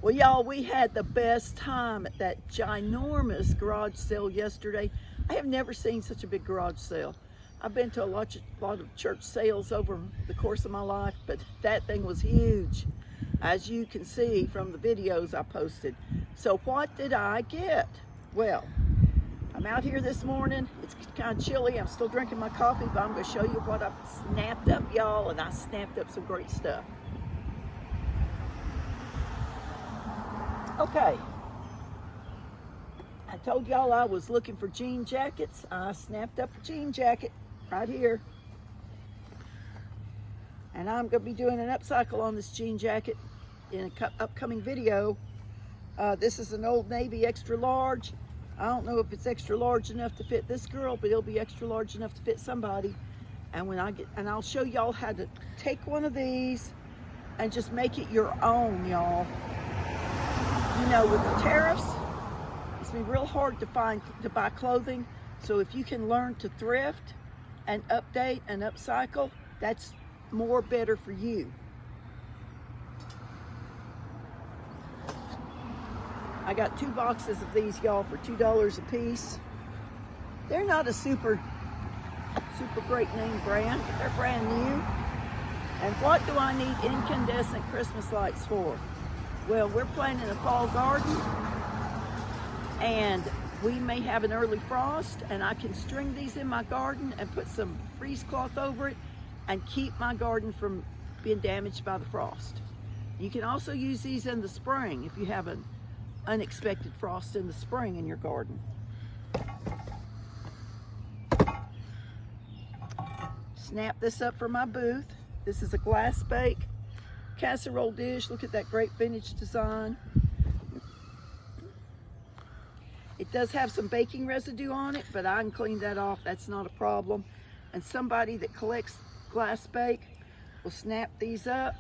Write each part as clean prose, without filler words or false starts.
Well, y'all, we had the best time at that ginormous garage sale yesterday. I have never seen such a big garage sale. I've been to a lot of church sales over the course of my life, but that thing was huge, as you can see from the videos I posted. So what did I get? Well, I'm out here this morning. It's kind of chilly. I'm still drinking my coffee, but I'm going to show you what I snapped up, y'all, and I snapped up some great stuff. Okay, I told y'all I was looking for jean jackets. I snapped up a jean jacket right here. And I'm going to be doing an upcycle on this jean jacket in an upcoming video. This is an Old Navy extra large. I don't know if it's extra large enough to fit this girl, but it'll be extra large enough to fit somebody. And I'll show y'all how to take one of these and just make it your own, y'all. You know, with the tariffs, it's been real hard to buy clothing. So if you can learn to thrift and update and upcycle, that's more better for you. I got 2 boxes of these, y'all, for $2 a piece. They're not a super great name brand, but they're brand new. And what do I need incandescent Christmas lights for? Well, we're planting a fall garden, and we may have an early frost, and I can string these in my garden and put some freeze cloth over it and keep my garden from being damaged by the frost. You can also use these in the spring if you have an unexpected frost in the spring in your garden. Snap this up for my booth. This is a glass bake casserole dish. Look at that great vintage design. It does have some baking residue on it, but I can clean that off. That's not a problem. And somebody that collects glass bake will snap these up.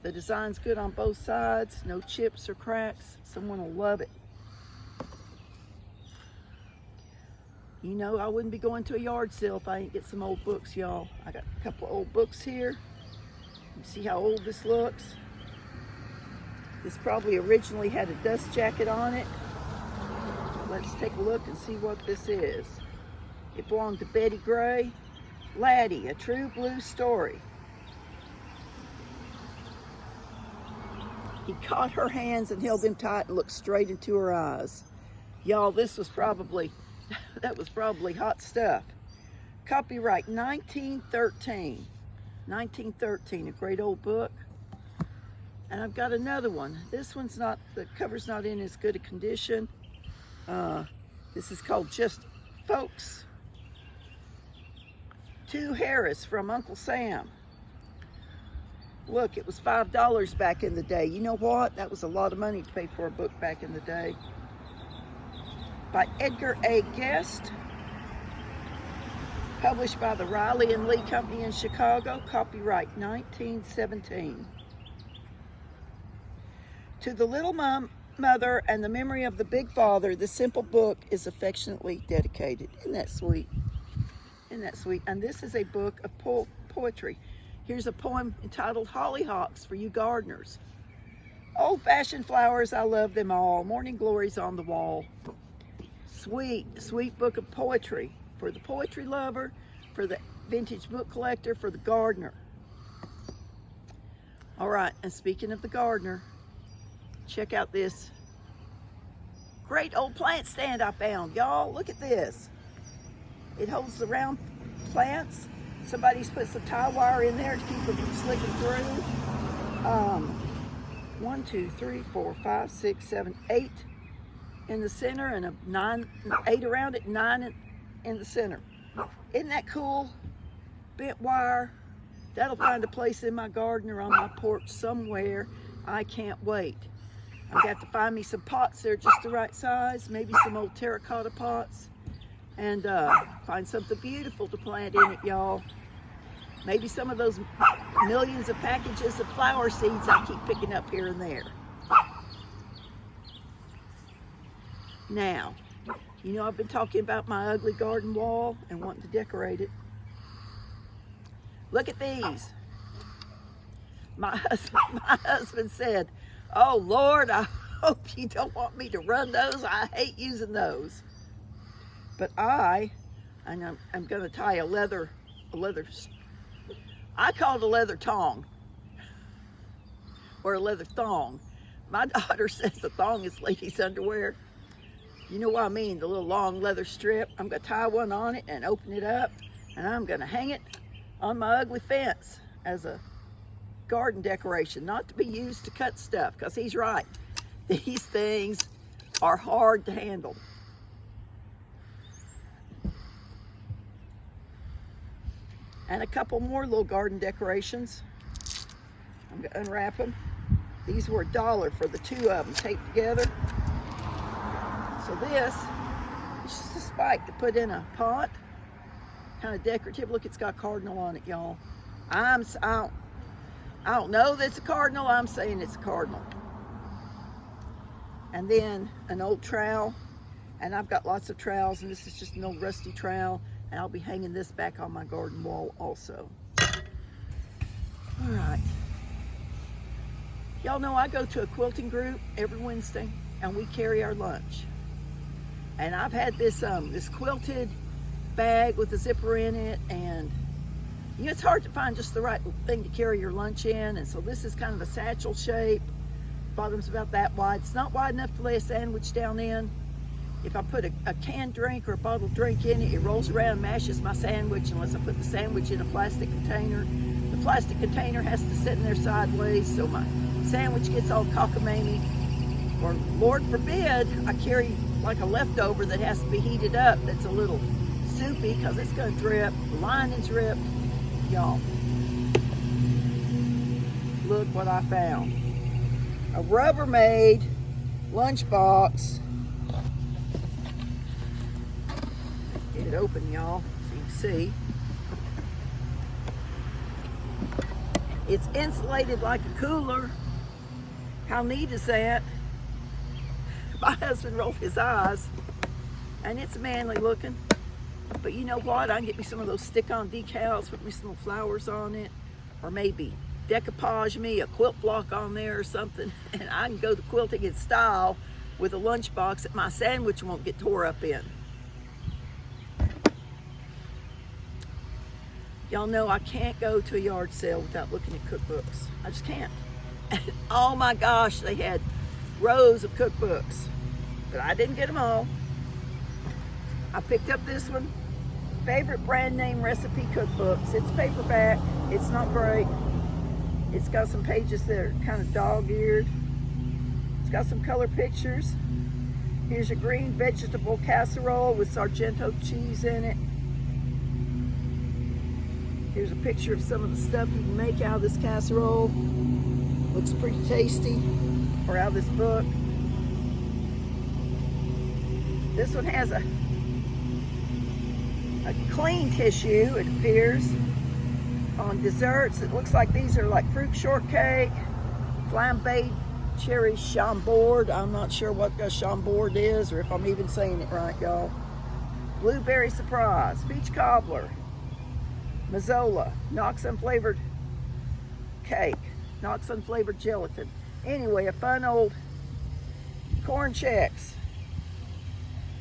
The design's good on both sides, no chips or cracks. Someone will love it. You know, I wouldn't be going to a yard sale if I didn't get some old books, y'all. I got a couple of old books here. You see how old this looks? This probably originally had a dust jacket on it. Let's take a look and see what this is. It belonged to Betty Gray. Laddie, A True Blue Story. He caught her hands and held them tight and looked straight into her eyes. Y'all, this was probably, that was probably hot stuff. Copyright 1913. 1913, a great old book. And I've got another one. This one's not, the cover's not in as good a condition. This is called Just Folks. To Harris from Uncle Sam. Look, it was $5 back in the day. You know what? That was a lot of money to pay for a book back in the day. By Edgar A. Guest. Published by the Riley and Lee Company in Chicago. Copyright 1917. To the little mother and the memory of the big father, the simple book is affectionately dedicated. Isn't that sweet? Isn't that sweet? And this is a book of poetry. Here's a poem entitled Hollyhocks for you gardeners. Old-fashioned flowers, I love them all. Morning glories on the wall. Sweet, sweet book of poetry for the poetry lover, for the vintage book collector, for the gardener. All right, and speaking of the gardener, check out this great old plant stand I found. Y'all, look at this. It holds the round plants. Somebody's put some tie wire in there to keep them from slipping through. 1, 2, 3, 4, 5, 6, 7, 8 in the center, and 8 around it, 9 in the center. Isn't that cool? Bent wire. That'll find a place in my garden or on my porch somewhere. I can't wait. I'm gonna have to find me some pots that are just the right size, maybe some old terracotta pots, and find something beautiful to plant in it, y'all. Maybe some of those millions of packages of flower seeds I keep picking up here and there. Now, you know I've been talking about my ugly garden wall and wanting to decorate it. Look at these. My husband said, oh Lord, I hope you don't want me to run those. I hate using those. But I'm going to tie a leather, I call it a leather tong or a leather thong. My daughter says the thong is ladies' underwear. You know what I mean, the little long leather strip. I'm going to tie one on it and open it up, and I'm going to hang it on my ugly fence as a garden decoration, not to be used to cut stuff, because he's right. These things are hard to handle. And a couple more little garden decorations. I'm going to unwrap them. These were $1 for the 2 of them taped together. So this is just a spike to put in a pot. Kind of decorative. Look, it's got cardinal on it, y'all. I don't know that it's a cardinal. I'm saying it's a cardinal. And then an old trowel. And I've got lots of trowels, and this is just an old rusty trowel. And I'll be hanging this back on my garden wall also. All right. Y'all know I go to a quilting group every Wednesday, and we carry our lunch. And I've had this this quilted bag with a zipper in it, and you know, it's hard to find just the right thing to carry your lunch in. And so this is kind of a satchel shape. Bottom's about that wide. It's not wide enough to lay a sandwich down in. If I put a canned drink or a bottled drink in it, it rolls around, mashes my sandwich unless I put the sandwich in a plastic container. The plastic container has to sit in there sideways, so my sandwich gets all cockamamie. Or Lord forbid, I carry like a leftover that has to be heated up that's a little soupy, because it's going to drip. The lining's ripped. Y'all, look what I found. A Rubbermaid lunchbox. Get it open, y'all, so you can see. It's insulated like a cooler. How neat is that? My husband rolled his eyes, and it's manly looking. But you know what? I can get me some of those stick-on decals, put me some little flowers on it, or maybe decoupage me a quilt block on there or something, and I can go to quilting in style with a lunchbox that my sandwich won't get tore up in. Y'all know I can't go to a yard sale without looking at cookbooks. I just can't. And oh my gosh, they had rows of cookbooks, but I didn't get them all. I picked up this one, Favorite Brand Name Recipe Cookbooks. It's paperback. It's not great. It's got some pages that are kind of dog-eared. It's got some color pictures. Here's a green vegetable casserole with Sargento cheese in it. Here's a picture of some of the stuff you can make out of this casserole. Looks pretty tasty. Or out of this book. This one has a clean tissue, it appears, on desserts. It looks like these are like fruit shortcake, flambéed cherry chambord. I'm not sure what a chambord is, or if I'm even saying it right, y'all. Blueberry surprise, peach cobbler, mazzola, Knox unflavored cake, Knox unflavored gelatin. Anyway, a fun old corn checks.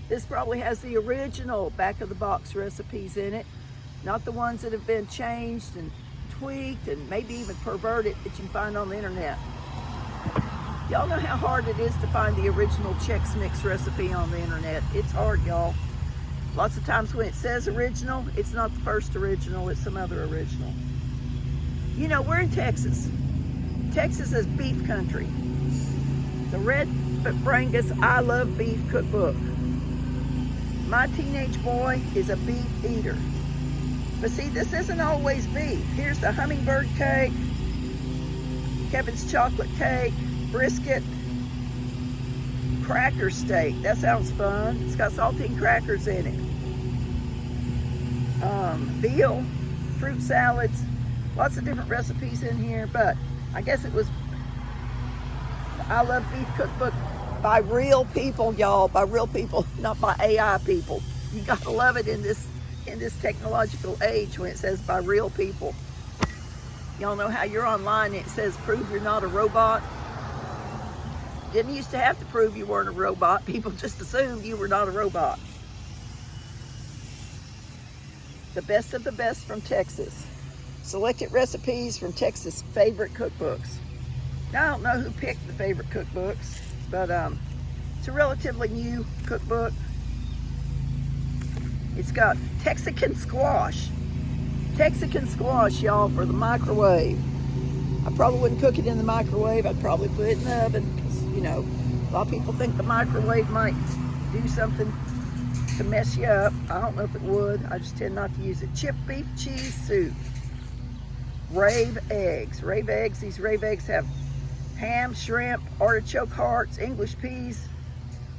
This probably has the original back of the box recipes in it, not the ones that have been changed and tweaked and maybe even perverted that you can find on the internet. Y'all know how hard it is to find the original Chex Mix recipe on the internet. It's hard, y'all. Lots of times when it says original, it's not the first original, it's some other original. You know, we're in Texas. Texas is beef country. The Red Brangus I Love Beef Cookbook. My teenage boy is a beef eater. But see, this isn't always beef. Here's the hummingbird cake, Kevin's chocolate cake, brisket, cracker steak. That sounds fun. It's got saltine crackers in it. Veal, fruit salads, lots of different recipes in here, but I guess it was the I Love Beef Cookbook by real people, y'all, by real people, not by AI people. You gotta love it in this technological age when it says by real people. Y'all know how you're online and it says prove you're not a robot. Didn't used to have to prove you weren't a robot. People just assumed you were not a robot. The best of the best from Texas. Selected recipes from Texas' favorite cookbooks. Now, I don't know who picked the favorite cookbooks, but it's a relatively new cookbook. It's got Texican squash. Texican squash, y'all, for the microwave. I probably wouldn't cook it in the microwave. I'd probably put it in the oven because, you know, a lot of people think the microwave might do something to mess you up. I don't know if it would. I just tend not to use it. Chipped beef cheese soup. Rave eggs. Rave eggs. These rave eggs have ham, shrimp, artichoke hearts, English peas,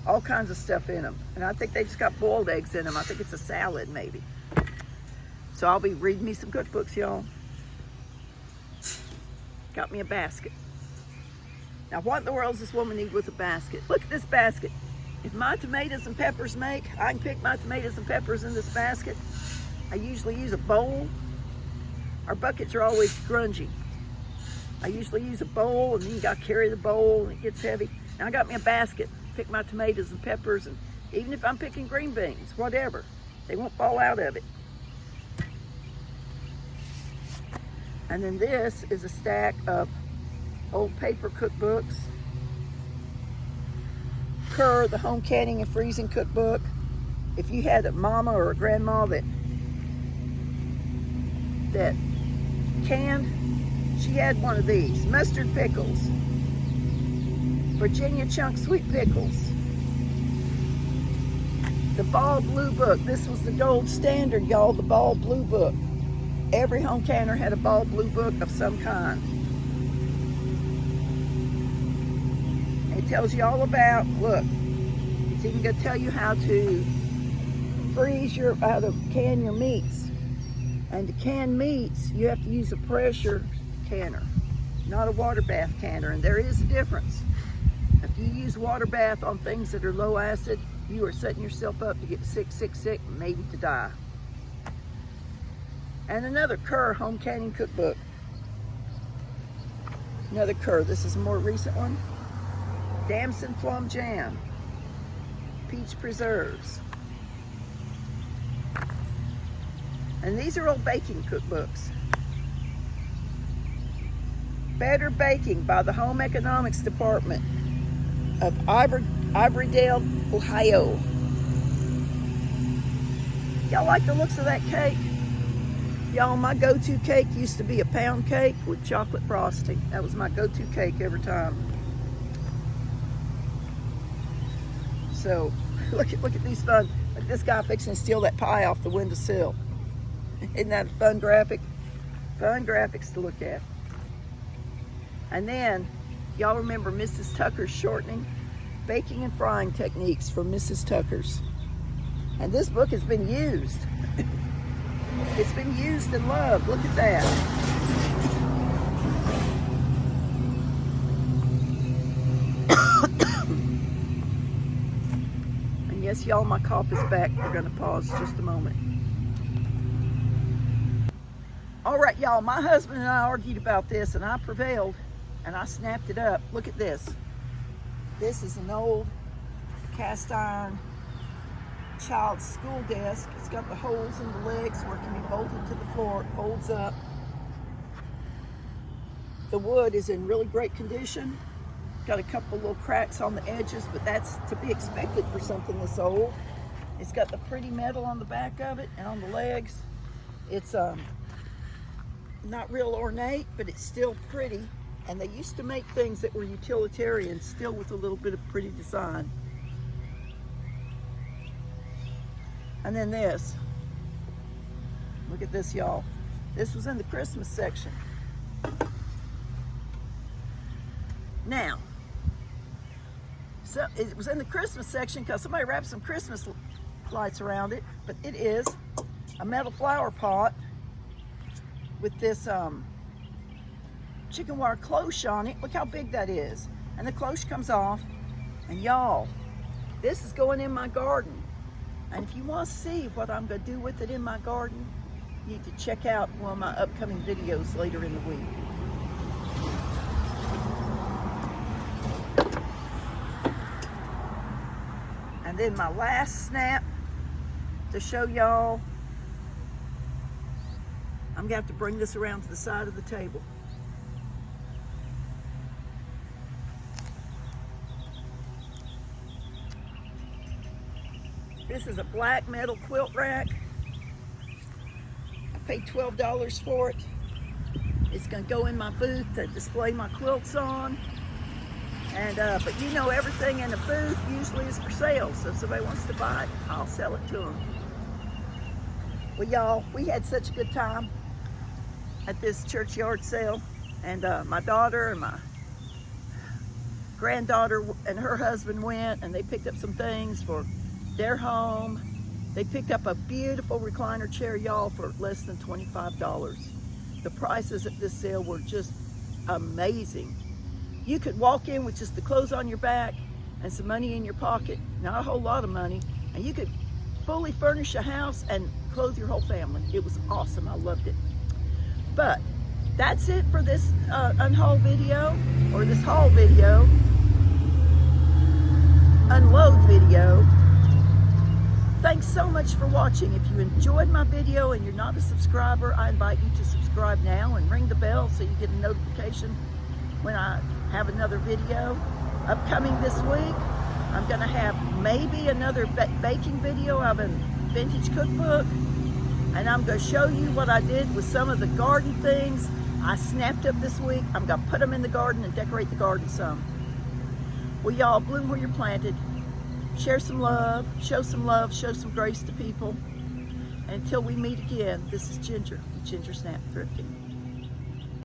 all kinds of stuff in them. And I think they just got boiled eggs in them. I think it's a salad maybe. So I'll be reading me some cookbooks, y'all. Got me a basket. Now what in the world does this woman need with a basket? Look at this basket. If my tomatoes and peppers make, I can pick my tomatoes and peppers in this basket. I usually use a bowl. Our buckets are always grungy. I usually use a bowl, and then you gotta carry the bowl and it gets heavy. Now I got me a basket, pick my tomatoes and peppers, and even if I'm picking green beans, whatever, they won't fall out of it. And then this is a stack of old paper cookbooks. Kerr, the home canning and freezing cookbook. If you had a mama or a grandma that canned, she had one of these. Mustard pickles. Virginia chunk sweet pickles. The Ball Blue Book. This was the gold standard, y'all, the Ball Blue Book. Every home canner had a Ball Blue Book of some kind. It tells you all about, look, it's even going to tell you how to how to can your meats. And to can meats, you have to use a pressure canner, not a water bath canner. And there is a difference. If you use water bath on things that are low acid, you are setting yourself up to get sick, maybe to die. And another Kerr home canning cookbook. Another Kerr. This is a more recent one. Damson plum jam. Peach preserves. And these are old baking cookbooks. Better Baking by the Home Economics Department of Ivorydale, Ohio. Y'all like the looks of that cake? Y'all, my go-to cake used to be a pound cake with chocolate frosting. That was my go-to cake every time. So, look at these fun. Like this guy fixing to steal that pie off the windowsill. Isn't that a fun graphic? Fun graphics to look at. And then, y'all remember Mrs. Tucker's shortening? Baking and frying techniques from Mrs. Tucker's. And this book has been used. It's been used and loved. Look at that. And yes, y'all, my cough is back. We're going to pause just a moment. All right, y'all, my husband and I argued about this, and I prevailed, and I snapped it up. Look at this. This is an old cast iron child's school desk. It's got the holes in the legs where it can be bolted to the floor. It folds up. The wood is in really great condition. Got a couple little cracks on the edges, but that's to be expected for something this old. It's got the pretty metal on the back of it and on the legs. It's not real ornate, but it's still pretty. And they used to make things that were utilitarian, still with a little bit of pretty design. And then this. Look at this, y'all. This was in the Christmas section. Now, so it was in the Christmas section because somebody wrapped some Christmas lights around it, but it is a metal flower pot with this chicken wire cloche on it. Look how big that is. And the cloche comes off. And y'all, this is going in my garden. And if you want to see what I'm going to do with it in my garden, you need to check out one of my upcoming videos later in the week. And then my last snap to show y'all, I'm gonna have to bring this around to the side of the table. This is a black metal quilt rack. I paid $12 for it. It's gonna go in my booth to display my quilts on. And but you know, everything in the booth usually is for sale. So if somebody wants to buy it, I'll sell it to them. Well, y'all, we had such a good time at this churchyard sale. And my daughter and my granddaughter and her husband went, and they picked up some things for their home. They picked up a beautiful recliner chair, y'all, for less than $25. The prices at this sale were just amazing. You could walk in with just the clothes on your back and some money in your pocket, not a whole lot of money, and you could fully furnish a house and clothe your whole family. It was awesome. I loved it. But that's it for this unhaul video, or this haul video, unload video. Thanks so much for watching. If you enjoyed my video and you're not a subscriber, I invite you to subscribe now and ring the bell so you get a notification when I have another video. Upcoming this week, I'm gonna have maybe another baking video of a vintage cookbook, and I'm gonna show you what I did with some of the garden things I snapped up this week. I'm gonna put them in the garden and decorate the garden some. Well, y'all, bloom where you're planted. Share some love, show some grace to people. And until we meet again, this is Ginger with Ginger Snap Thrifting.